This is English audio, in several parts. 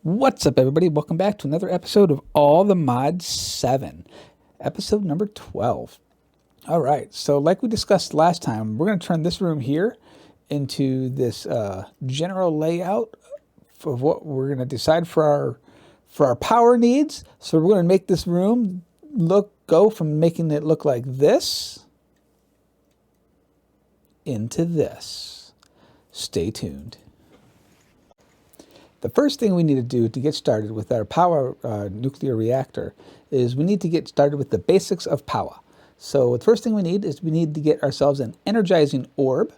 What's up, everybody? Welcome back to another episode of All the Mods 7, episode number 12. All right, so like we discussed last time, we're going to turn this room here into this general layout of what we're going to decide for our power needs. So we're going to make this room go from making it look like this into this. Stay tuned. The first thing we need to do to get started with our POWAH nuclear reactor is we need to get started with the basics of POWAH. So the first thing we need to get ourselves an energizing orb,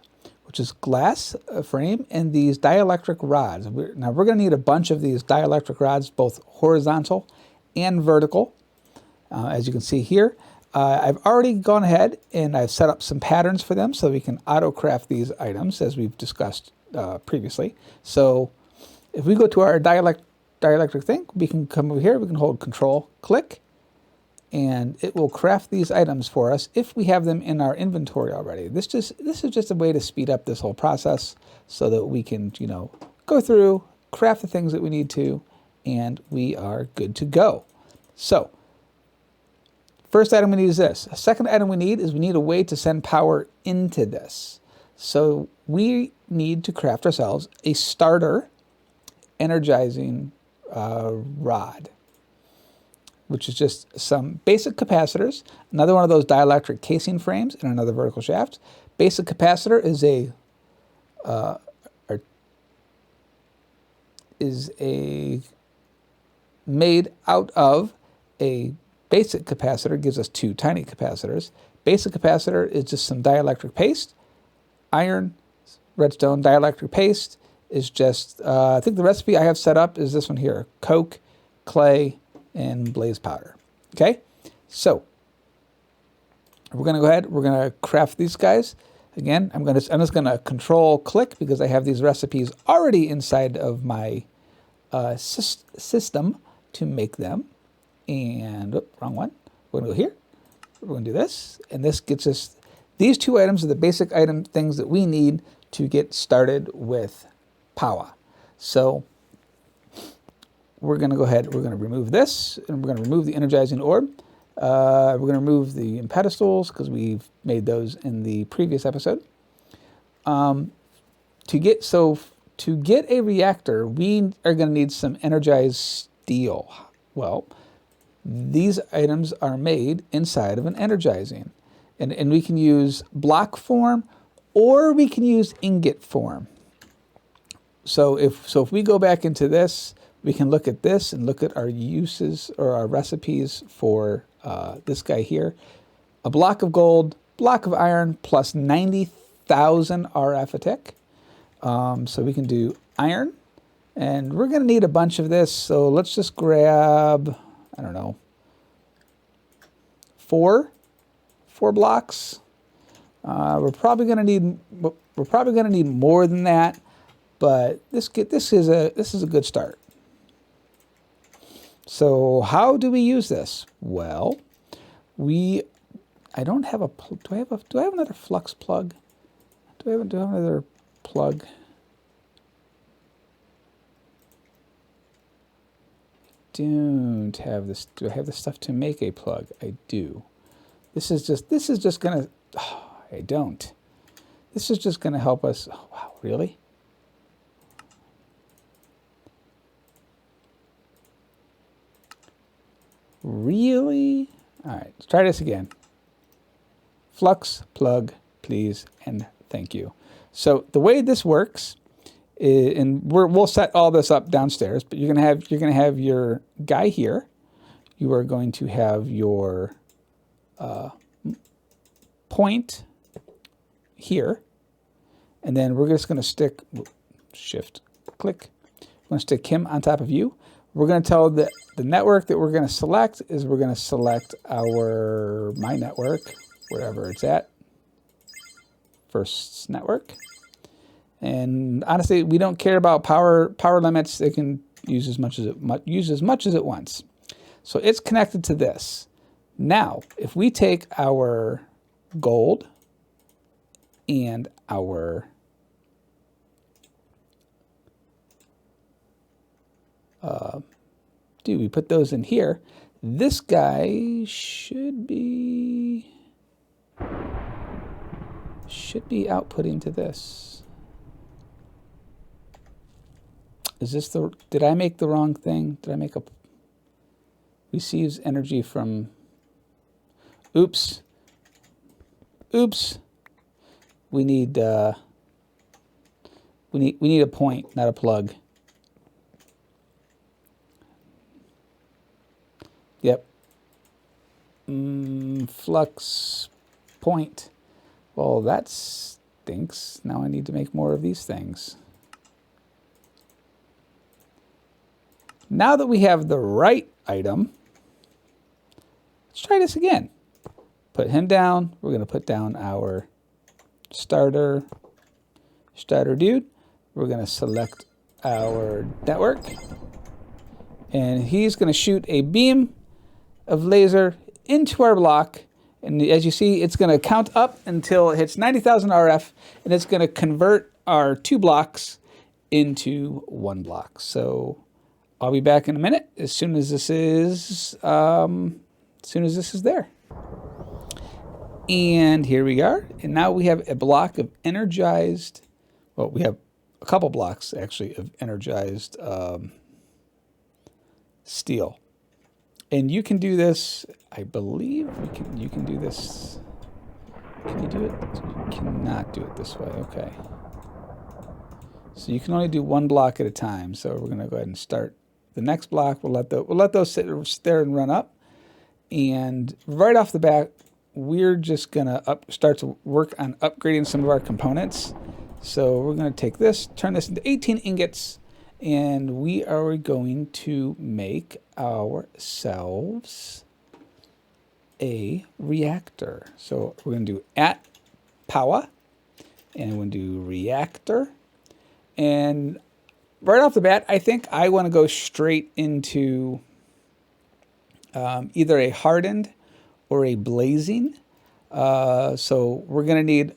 which is glass frame, and these dielectric rods. Now we're going to need a bunch of these dielectric rods, both horizontal and vertical. As you can see here, I've already gone ahead and I've set up some patterns for them so we can auto-craft these items as we've discussed previously. So if we go to our dielectric thing, we can come over here, we can hold Control, click, and it will craft these items for us if we have them in our inventory already. This is just a way to speed up this whole process so that we can, go through, craft the things that we need to, and we are good to go. So, first item we need is this. A second item we need a way to send power into this. So we need to craft ourselves a starter energizing rod, which is just some basic capacitors, another one of those dielectric casing frames, and another vertical shaft. Basic capacitor is made out of a basic capacitor, gives us two tiny capacitors. Basic capacitor is just some dielectric paste. Iron, redstone, dielectric paste is just, I think the recipe I have set up is this one here: coke, clay, and blaze powder. Okay, so we're going to go ahead, we're going to craft these guys. Again, I'm just going to Control click because I have these recipes already inside of my system to make them. And, wrong one. We're going to go here. We're going to do this, and this gets us, these two items are the basic things that we need to get started with POWAH. So we're going to go ahead, we're going to remove this, and we're going to remove the energizing orb. We're going to remove the pedestals because we've made those in the previous episode. To get a reactor, we are going to need some energized steel. Well, these items are made inside of an energizing, and we can use block form or we can use ingot form. So if we go back into this, we can look at this and look at our uses or our recipes for this guy here. A block of gold, block of iron, plus 90,000 RF a tick. So we can do iron, and we're going to need a bunch of this. So let's just grab, I don't know, four blocks. We're probably going to need more than that. But this is a good start. So how do we use this? Well, I don't have a, do I have another flux plug? Do I have another plug? Don't have this. Do I have the stuff to make a plug? I do. This is just gonna, I don't. This is just gonna help us. Oh, wow, really? Really? All right, let's try this again. Flux, plug, please, and thank you. So the way this works is, and we'll set all this up downstairs, but you're gonna have your guy here. You are going to have your point here, and then we're just gonna stick shift click. We're gonna stick him on top of you. We're going to tell the network that we're going to select is we're going to select my network, wherever it's at, first network. And honestly, we don't care about power limits. It can use as much as it wants. So it's connected to this. Now, if we take our gold and our do, we put those in here. This guy should be outputting to this. Is this the, did I make the wrong thing? Did I make a, receives energy from, oops. Oops. We need a point, not a plug. Yep. Flux point. Well, that stinks. Now I need to make more of these things. Now that we have the right item, let's try this again. Put him down. We're going to put down our starter dude. We're going to select our network. And he's going to shoot a beam of laser into our block. And as you see, it's going to count up until it hits 90,000 RF. And it's going to convert our 2 blocks into 1 block. So I'll be back in a minute as soon as this is there. And here we are. And now we have a block of energized, well, we have a couple blocks actually of energized steel. And you can do this, I believe you can do this. Can you do it? You cannot do it this way, okay. So you can only do 1 block at a time. So we're gonna go ahead and start the next block. We'll let those sit there and run up. And right off the bat, we're just gonna start to work on upgrading some of our components. So we're gonna take this, turn this into 18 ingots, and we are going to make ourselves a reactor. So we're gonna do @POWAH, and we're gonna do reactor. And right off the bat, I think I wanna go straight into either a hardened or a blazing. So we're going to need,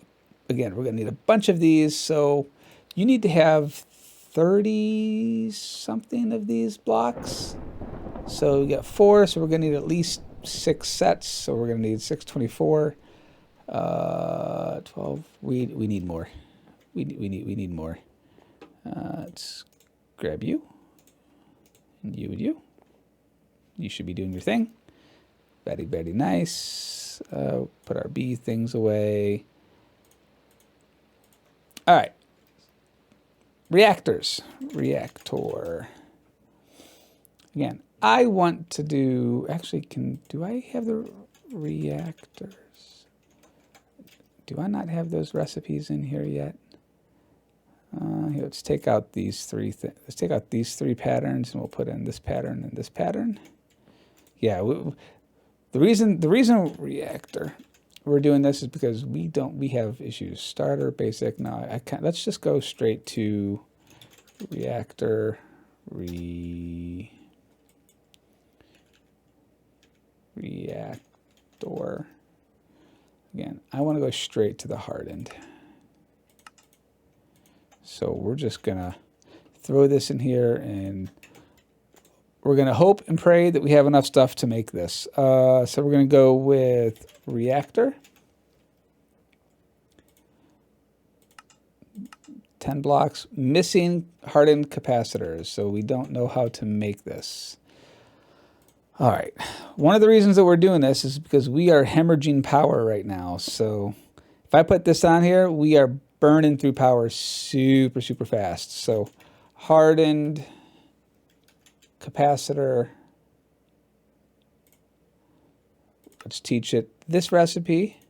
again, we're going to need a bunch of these. So you need to have 30 something of these blocks. So we got 4, so we're going to need at least 6 sets. So we're going to need 624, 12. We need more. We need more. Let's grab you, and you and you. You should be doing your thing. Very, very nice. Put our B things away. All right. Reactors. Reactor. Again, I want to do, actually, do I have the reactors? Do I not have those recipes in here yet? Here, let's take out these 3 let's take out these 3 patterns, and we'll put in this pattern and this pattern. Yeah, the reason reactor we're doing this is because we have issues. Starter, basic. No, I can't. Let's just go straight to reactor reactor. Again, I want to go straight to the hardened. So we're just gonna throw this in here, and we're gonna hope and pray that we have enough stuff to make this. So we're gonna go with reactor. 10 blocks, missing hardened capacitors, so we don't know how to make this. All right, one of the reasons that we're doing this is because we are hemorrhaging power right now. So if I put this on here, we are burning through power super, super fast. So hardened capacitor, let's teach it this recipe,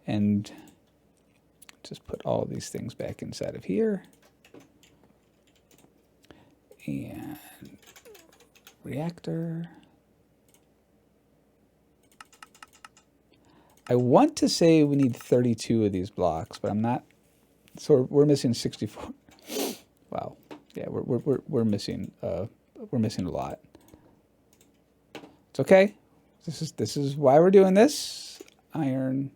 and just put all of these things back inside of here. And reactor. I want to say we need 32 of these blocks, but I'm not. So we're missing 64. Wow. Yeah, we're missing a lot. It's okay. This is why we're doing this. Iron.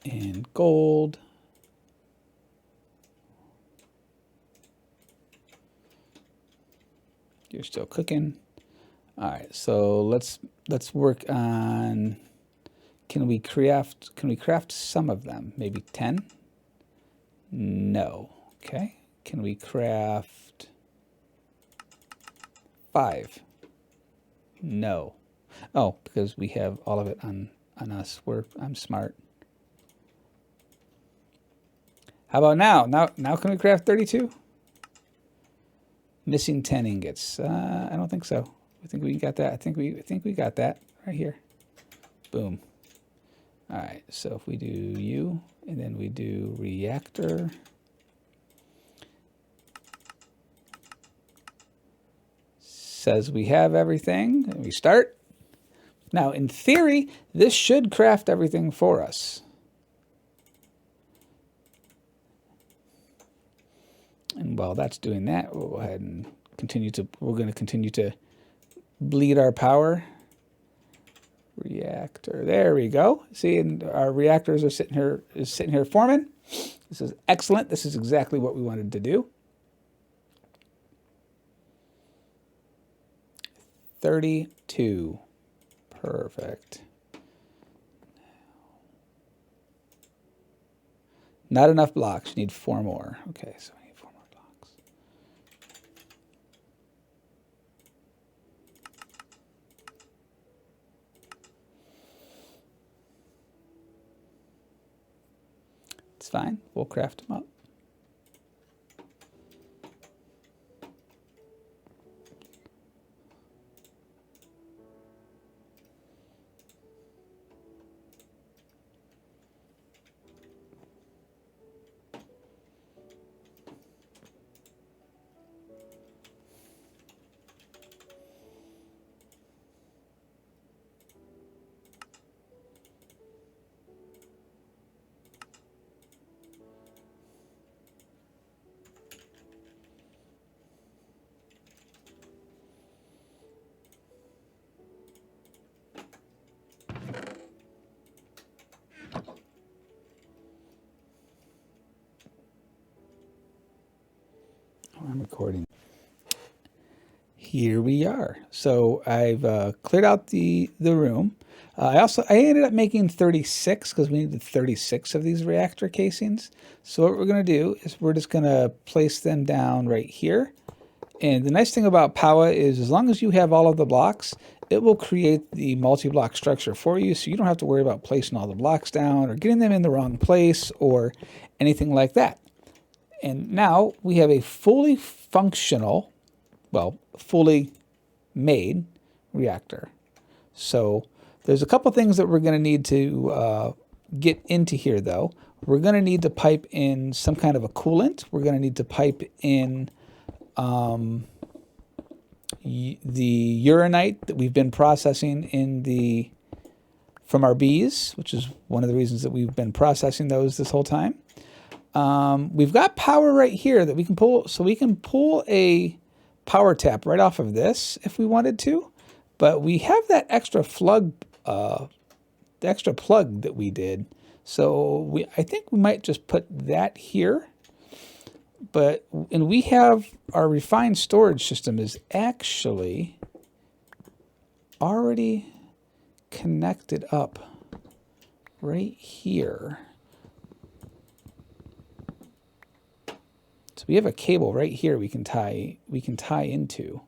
And gold. you're still cooking. All right, so let's work on, can we craft some of them? Maybe 10? No. Okay. Can we craft 5? No. Oh, because we have all of it on us. I'm smart. How about now? Now can we craft 32? Missing 10 ingots. I don't think so. I think we got that. I think we got that right here. Boom. All right. So if we do U and then we do reactor. Says we have everything, and we start. Now, in theory, this should craft everything for us. And while that's doing that, we'll go ahead and we're going to continue to bleed our power. Reactor, there we go. See, and our reactors are sitting here forming. This is excellent. This is exactly what we wanted to do. 32. Perfect. Not enough blocks. You need 4 more. Okay, so I need 4 more blocks. It's fine. We'll craft them up. I'm recording. Here we are. So I've cleared out the room. I ended up making 36 because we needed 36 of these reactor casings. So what we're going to do is we're just going to place them down right here. And the nice thing about POWAH is as long as you have all of the blocks, it will create the multi-block structure for you. So you don't have to worry about placing all the blocks down or getting them in the wrong place or anything like that. And now we have a fully functional, well, fully made reactor. So there's a couple things that we're going to need to get into here, though. We're going to need to pipe in some kind of a coolant. We're going to need to pipe in the uranite that we've been processing from our bees, which is one of the reasons that we've been processing those this whole time. We've got power right here that we can pull, so we can pull a power tap right off of this if we wanted to, but we have that extra plug, the extra plug that we did. So I think we might just put that here. And we have our refined storage system is actually already connected up right here. So we have a cable right here we can tie into,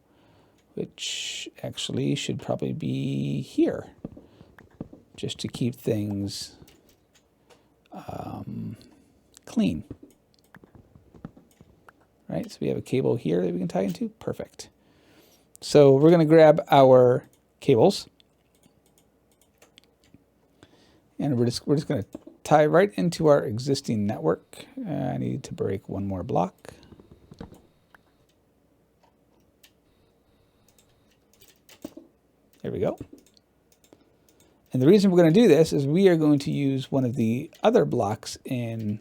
which actually should probably be here, just to keep things clean. Right, so we have a cable here that we can tie into. Perfect. So we're going to grab our cables, and we're just going to tie right into our existing network. I need to break one more block. There we go. And the reason we're going to do this is we are going to use one of the other blocks in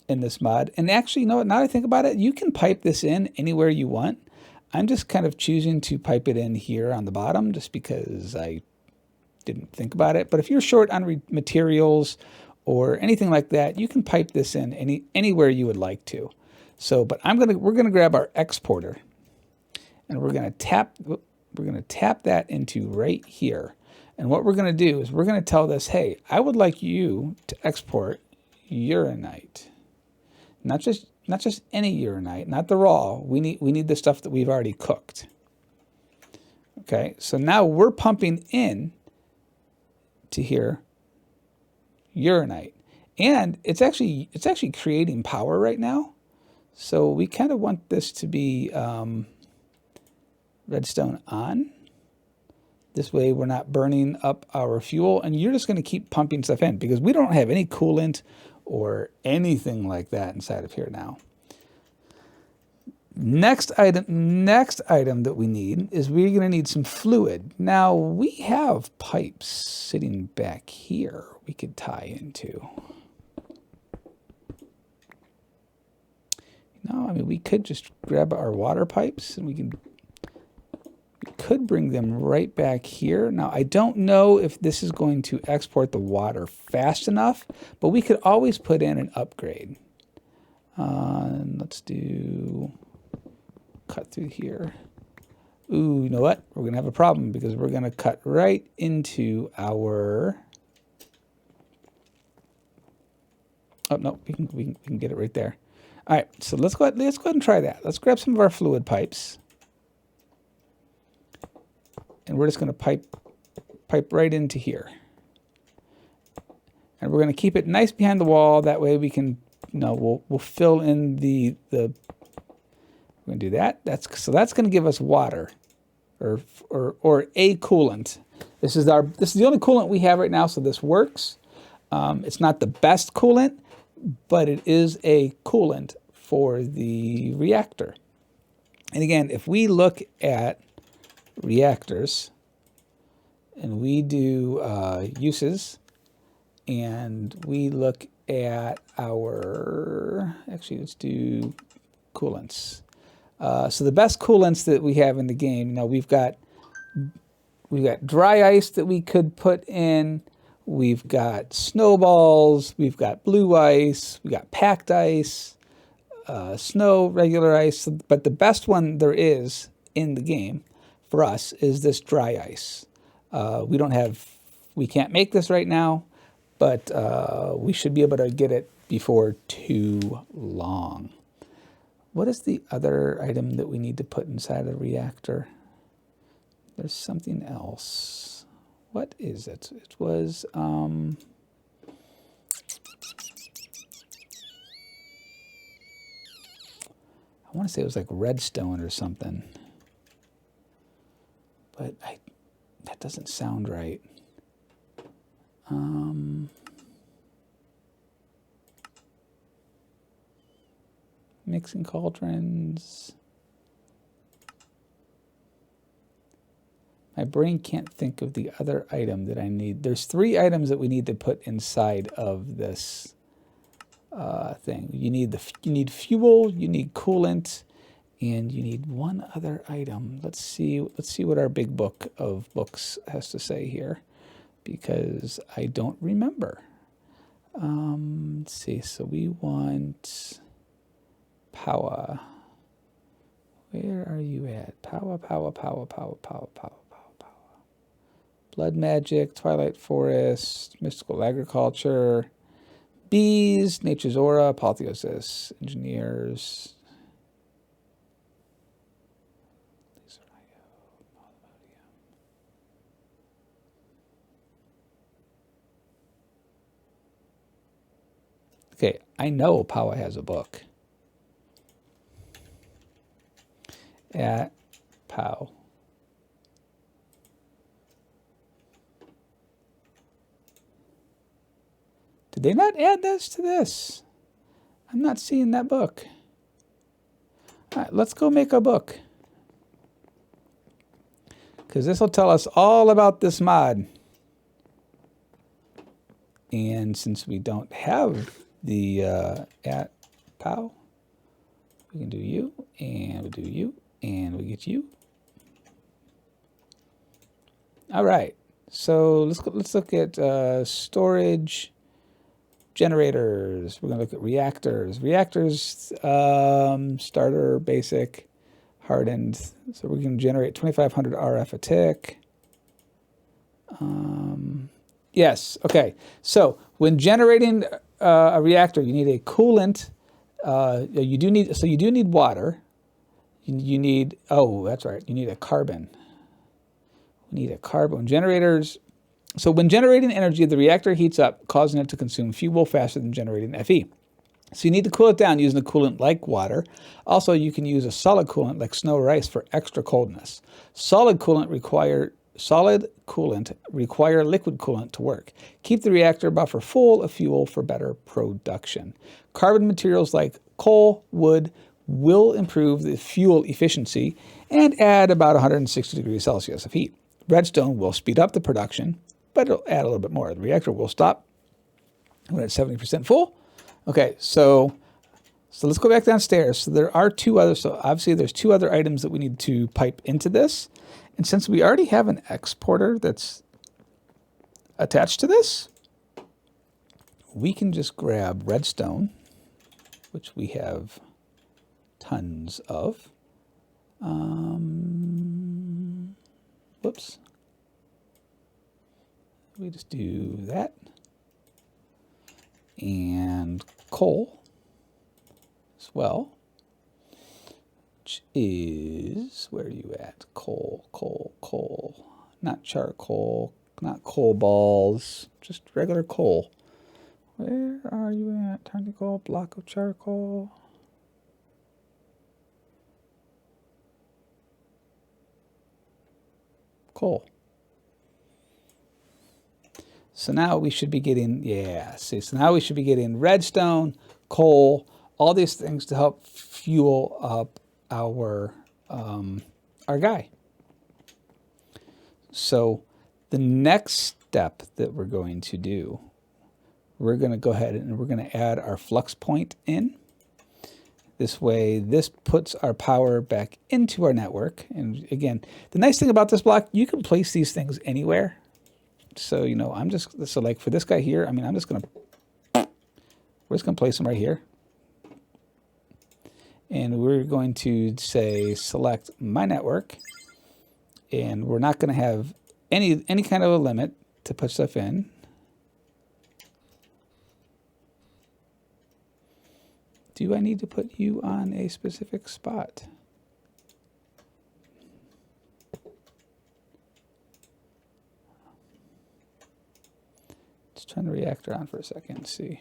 this mod. And actually, you know what, now that I think about it, you can pipe this in anywhere you want. I'm just kind of choosing to pipe it in here on the bottom just because I didn't think about it. But if you're short on materials or anything like that, you can pipe this in anywhere you would like to. So, but we're gonna grab our exporter, and we're gonna tap that into right here. And what we're gonna do is we're gonna tell this, hey, I would like you to export uranite, not just any uranite, not the raw. We need the stuff that we've already cooked. Okay, so now we're pumping in to here uranite, and it's actually creating power right now. So we kind of want this to be redstone on. This way we're not burning up our fuel, and you're just going to keep pumping stuff in because we don't have any coolant or anything like that inside of here now. Next item that we need is we're going to need some fluid. Now we have pipes sitting back here we could tie into. No, I mean, we could just grab our water pipes and we could bring them right back here. Now, I don't know if this is going to export the water fast enough, but we could always put in an upgrade. Let's do cut through here. Ooh, you know what? We're going to have a problem because we're going to cut right into our... Oh, no, we can get it right there. All right, so let's go ahead and try that. Let's grab some of our fluid pipes. And we're just going to pipe right into here. And we're going to keep it nice behind the wall. That way we can, we'll fill in the we're going to do that. So that's going to give us water or a coolant. This is the only coolant we have right now, so this works. It's not the best coolant, but it is a coolant for the reactor. And again, if we look at reactors and we do uses and we look at our, actually let's do coolants. So the best coolants that we have in the game, we've got dry ice that we could put in. We've got snowballs, we've got blue ice, we got packed ice, snow, regular ice. But the best one there is in the game for us is this dry ice. We can't make this right now, but we should be able to get it before too long. What is the other item that we need to put inside a reactor? There's something else. What is it? It was, I want to say it was like redstone or something. But that doesn't sound right. Mixing cauldrons. My brain can't think of the other item that I need. There's 3 items that we need to put inside of this thing. You need fuel, you need coolant, and you need one other item. Let's see what our big book of books has to say here, because I don't remember. Let's see. So we want POWAH. Where are you at? POWAH. Blood magic, twilight forest, mystical agriculture, bees, nature's aura, apotheosis, engineers. Okay, I know POWAH has a book. At POW. Did they not add this to this? I'm not seeing that book. All right, let's go make a book, because this will tell us all about this mod. And since we don't have the at POW, we can do you, and we do you, and we get you. All right, so let's look at storage. Generators. We're going to look at reactors. Reactors, starter, basic, hardened. So we can generate 2,500 RF a tick. Yes. Okay. So when generating a reactor, you need a coolant. You do need water. You need, oh, that's right. You need a carbon. We need a carbon. Generators. So when generating energy, the reactor heats up, causing it to consume fuel faster than generating Fe. So you need to cool it down using a coolant like water. Also, you can use a solid coolant like snow or ice for extra coldness. Solid coolant require liquid coolant to work. Keep the reactor buffer full of fuel for better production. Carbon materials like coal, wood will improve the fuel efficiency and add about 160 degrees Celsius of heat. Redstone will speed up the production, but it'll add a little bit more. The reactor will stop when it's 70% full. Okay, so let's go back downstairs. So there are two other, so obviously there's two other items that we need to pipe into this. And since we already have an exporter that's attached to this, we can just grab redstone, which we have tons of. Whoops. We just do that. And coal as well, which is, where are you at? Coal. Not charcoal, not coal balls, just regular coal. Where are you at? Technical block of charcoal. Coal. So now we should be getting, so now we should be getting redstone, coal, all these things to help fuel up our guy. So the next step that we're going to do, we're going to go ahead and we're going to add our flux point in. This way, this puts our power back into our network. And again, the nice thing about this block, you can place these things anywhere. So, you know, so like for this guy here, I mean, we're just going to place him right here. And we're going to say, select my network. And we're not going to have any kind of a limit to put stuff in. Do I need to put you on a specific spot? Let's turn the reactor on for a second and see.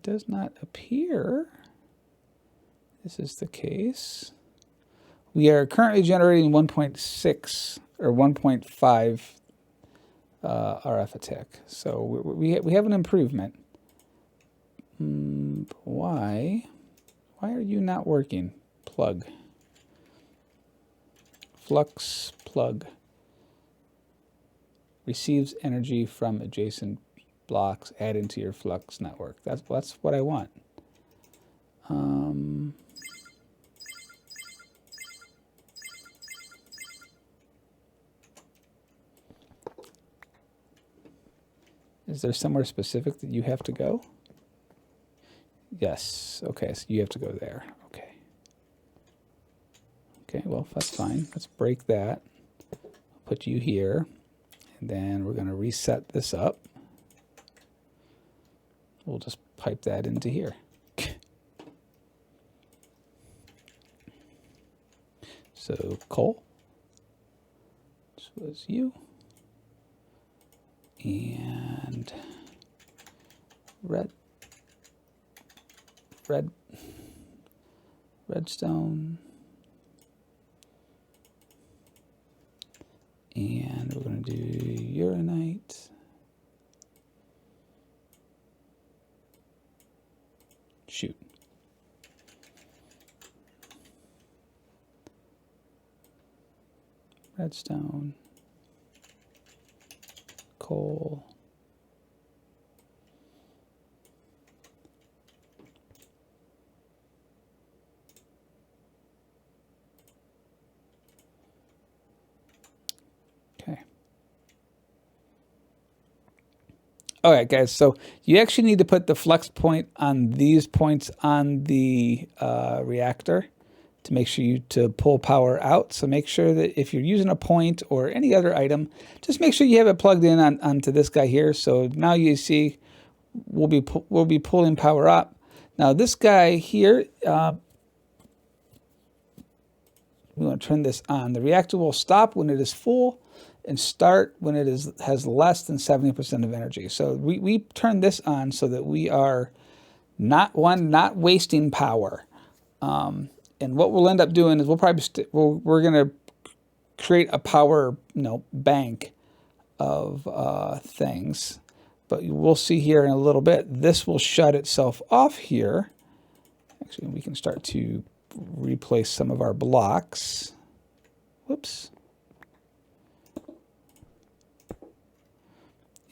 Does not appear this is the case. We are currently generating 1.6 or 1.5 RF a tick. So we have an improvement. Why are you not working? Plug. Flux plug. Receives energy from adjacent blocks, add into your flux network. That's what I want. Is there somewhere specific that you have to go? Yes. Okay, so you have to go there. Okay. Okay, well, that's fine. Let's break that. Put you here. And then we're going to reset this up. We'll just pipe that into here. So coal. This was you. And redstone. And we're going to do uranite. Shoot. Redstone. Coal. Okay. All right, guys, so you actually need to put the flex point on these points on the reactor to make sure to pull power out. So make sure that if you're using a point or any other item, just make sure you have it plugged in onto this guy here. So now you see we'll be pulling power up. Now this guy here, we want to turn this on. The reactor will stop when it is full and start when it has less than 70% of energy. So we turn this on so that we are not wasting power. And what we'll end up doing is we'll probably we're going to create a power bank of things. But we'll see here in a little bit. This will shut itself off here. Actually, we can start to replace some of our blocks. Whoops.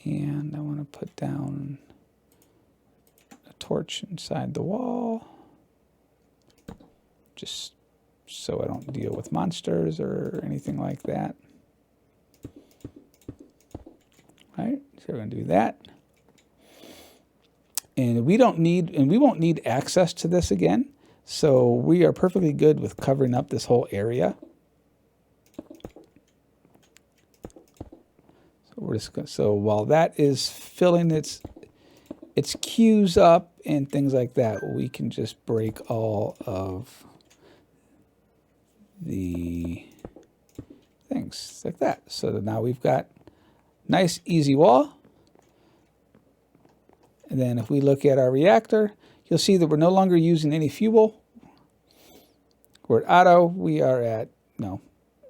And I want to put down a torch inside the wall, just so I don't deal with monsters or anything like that. All right, so we're going to do that. And we won't need access to this again. So we are perfectly good with covering up this whole area. So while that is filling its queues up and things like that, we can just break all of the things like that. So that now we've got nice easy wall. And then if we look at our reactor, you'll see that we're no longer using any fuel. We're at auto. We are at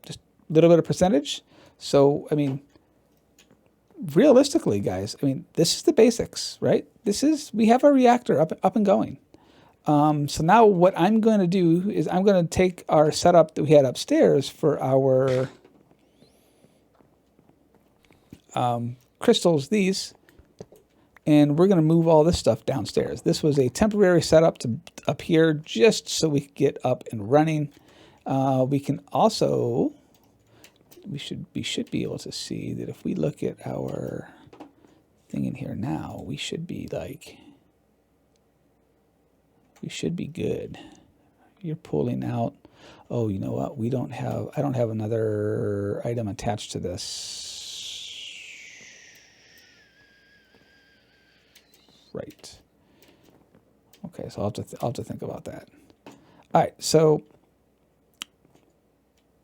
just a little bit of percentage. So I mean, realistically, guys, I mean, this is the basics, right? We have our reactor up and going. So now what I'm going to do is I'm going to take our setup that we had upstairs for our crystals, these, and we're going to move all this stuff downstairs. This was a temporary setup up here just so we could get up and running. We can also, we should be able to see that if we look at our thing in here now, we should be good. You're pulling out. Oh, you know what? I don't have another item attached to this. Right. Okay, so I'll have to think about that. All right, so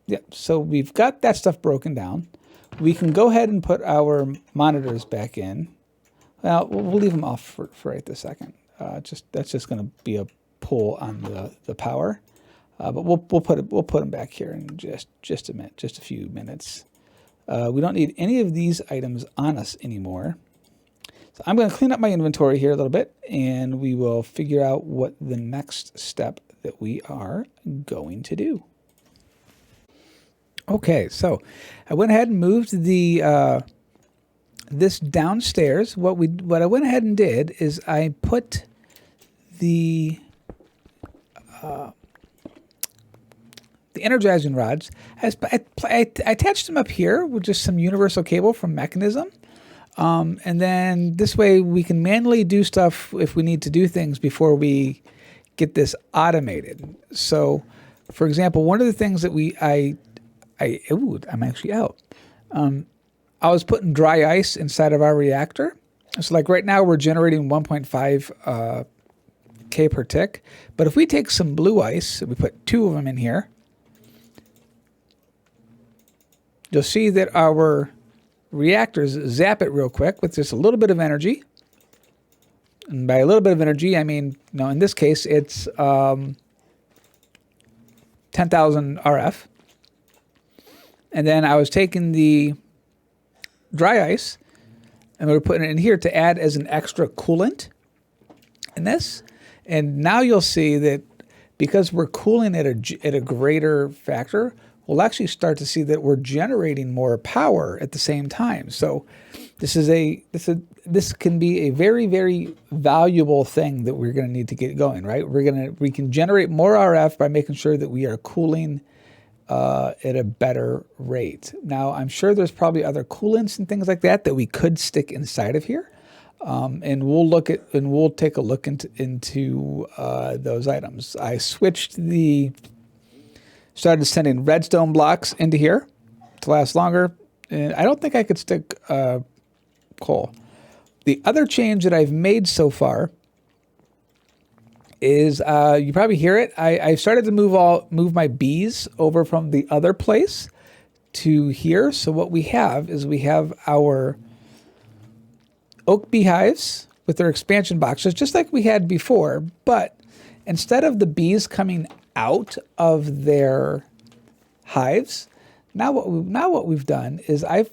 yeah, so we've got that stuff broken down. We can go ahead and put our monitors back in. Well, we'll leave them off for right this second. That's just going to be a pull on the power. But we'll put them back here in just a minute, just a few minutes. We don't need any of these items on us anymore. So I'm going to clean up my inventory here a little bit, and we will figure out what the next step that we are going to do. Okay, so I went ahead and moved the this downstairs. What I went ahead and did is I put the energizing rods. I attached them up here with just some universal cable from Mechanism. And then this way we can manually do stuff if we need to do things before we get this automated. So, for example, one of the things that I'm actually out. I was putting dry ice inside of our reactor. So like right now we're generating 1.5 K per tick. But if we take some blue ice, we put 2 of them in here, you'll see that our reactors zap it real quick with just a little bit of energy. And by a little bit of energy, I mean, in this case, it's 10,000 RF. And then I was taking the dry ice and we were putting it in here to add as an extra coolant in this. And now you'll see that because we're cooling at a greater factor, we'll actually start to see that we're generating more power at the same time. So this can be a very, very valuable thing that we're going to need to get going, right? We can generate more RF by making sure that we are cooling at a better rate. Now, I'm sure there's probably other coolants and things like that we could stick inside of here. and we'll take a look into those items. I started sending redstone blocks into here to last longer, and I don't think I could stick coal. The other change that I've made so far is you probably hear it. I started to move my bees over from the other place to here. So what we have is our oak beehives with their expansion boxes, just like we had before. But instead of the bees coming out of their hives, now what we've done is I've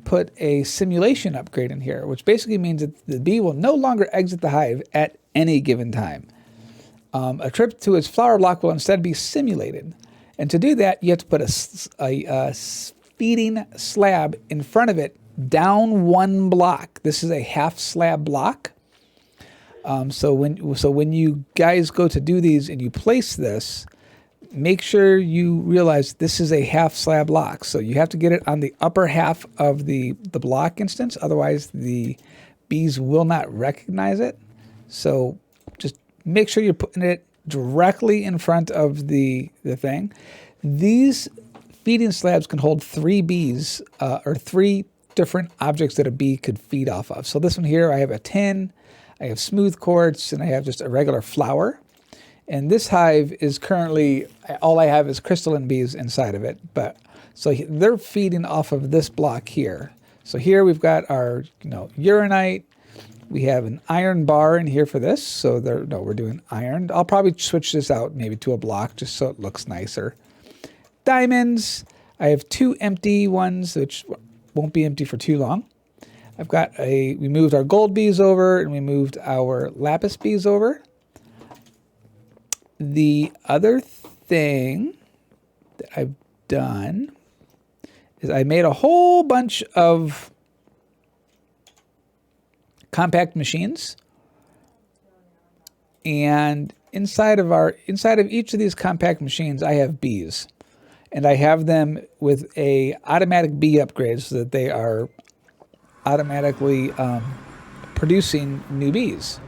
put a simulation upgrade in here, which basically means that the bee will no longer exit the hive at any given time. A trip to its flower block will instead be simulated. And to do that, you have to put a feeding slab in front of it down one block. This is a half slab block. So when you guys go to do these and you place this, make sure you realize this is a half slab block. So you have to get it on the upper half of the block instance. Otherwise, the bees will not recognize it. So just make sure you're putting it directly in front of the thing. These feeding slabs can hold 3 bees or 3 different objects that a bee could feed off of. So this one here, I have a tin, I have smooth quartz, and I have just a regular flower. And this hive is currently, all I have is crystalline bees inside of it. But so they're feeding off of this block here. So here we've got our, uranite. We have an iron bar in here for this. So we're doing iron. I'll probably switch this out maybe to a block just so it looks nicer. Diamonds. I have 2 empty ones, which won't be empty for too long. We moved our gold bees over and we moved our lapis bees over. The other thing that I've done is I made a whole bunch of compact machines, and inside of each of these compact machines I have bees, and I have them with a automatic bee upgrade so that they are automatically producing new bees.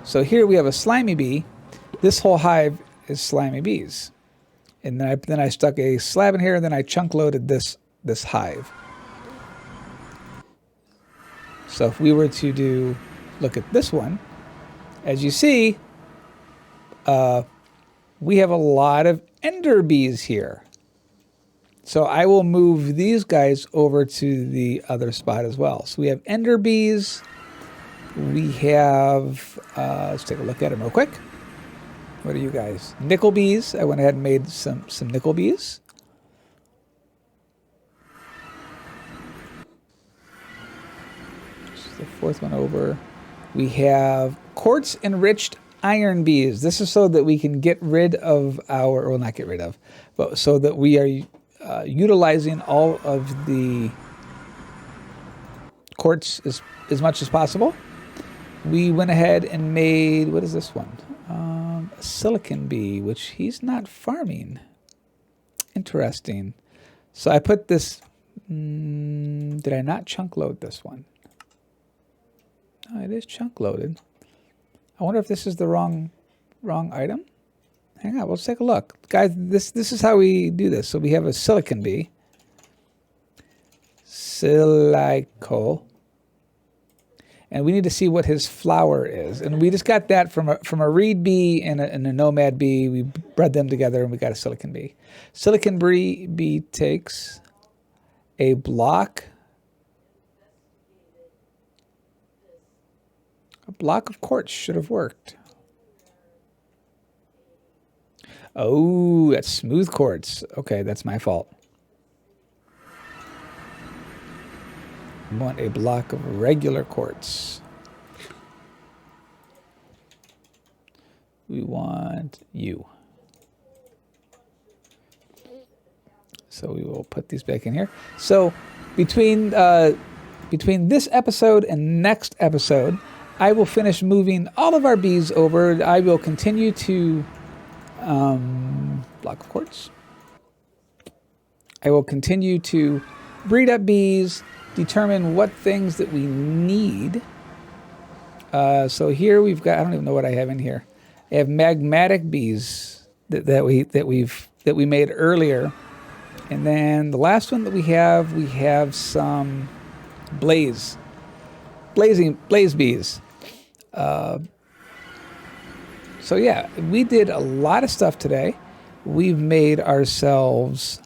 So here we have a slimy bee. This whole hive is slimy bees. And then I stuck a slab in here, and then I chunk loaded this hive. So if we were to look at this one, as you see, we have a lot of ender bees here. So I will move these guys over to the other spot as well. So we have ender bees. We have, let's take a look at them real quick. What are you guys? Nickel bees. I went ahead and made some nickel bees. Just the 4th one over. We have quartz enriched iron bees. This is so that we can get rid of well, not get rid of, but so that we are utilizing all of the quartz as much as possible. We went ahead and made, what is this one? A silicon bee, which he's not farming. Interesting. So I put this, did I not chunk load this one? No, it is chunk loaded. I wonder if this is the wrong item. Hang on, let's take a look. Guys, this is how we do this. So we have a silicon bee. Silico. And we need to see what his flower is. And we just got that from a reed bee and a nomad bee. We bred them together and we got a silicon bee. Silicon bee takes a block of quartz. Should have worked. Oh, that's smooth quartz. Okay, that's my fault. We want a block of regular quartz. We want you. So we will put these back in here. So between this episode and next episode, I will finish moving all of our bees over. I will continue to block of quartz. I will continue to breed up bees, determine what things that we need So here we've got, I don't even know what I have in here. I have magmatic bees that we made earlier. And then the last one that we have some blaze bees. So yeah, we did a lot of stuff today. We've made ourselves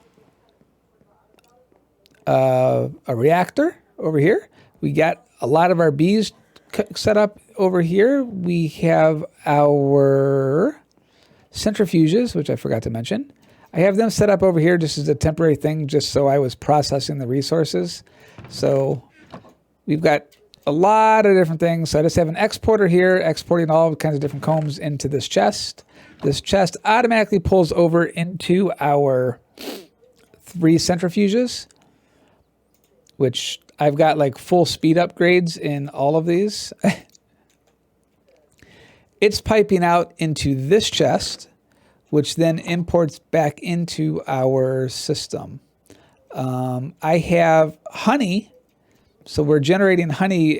a reactor over here. We got a lot of our bees set up over here. We have our centrifuges, which I forgot to mention. I have them set up over here just as a temporary thing, just so I was processing the resources. So we've got a lot of different things. So I just have an exporter here, exporting all kinds of different combs into this chest. This chest automatically pulls over into our 3 centrifuges, which I've got like full speed upgrades in all of these. It's piping out into this chest, which then imports back into our system. I have honey, so we're generating honey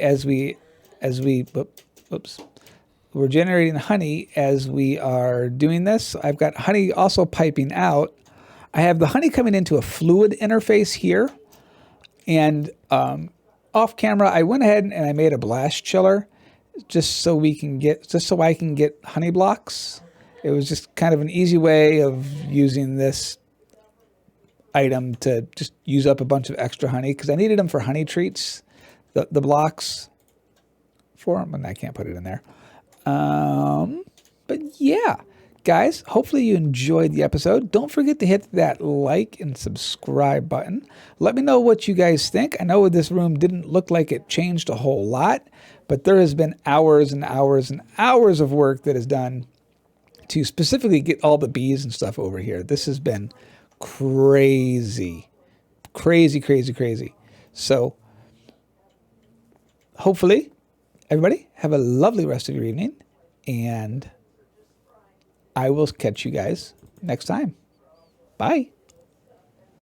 we're generating honey as we are doing this. I've got honey also piping out. I have the honey coming into a fluid interface here, and off camera, I went ahead and I made a blast chiller just so I can get honey blocks. It was just kind of an easy way of using this item to just use up a bunch of extra honey, because I needed them for honey treats, the blocks for them, and I can't put it in there. But yeah, guys, hopefully you enjoyed the episode. Don't forget to hit that like and subscribe button. Let me know what you guys think. I know this room didn't look like it changed a whole lot, but there has been hours and hours and hours of work that is done to specifically get all the bees and stuff over here. This has been crazy. Crazy, crazy, crazy. So hopefully everybody have a lovely rest of your evening, and I will catch you guys next time. Bye.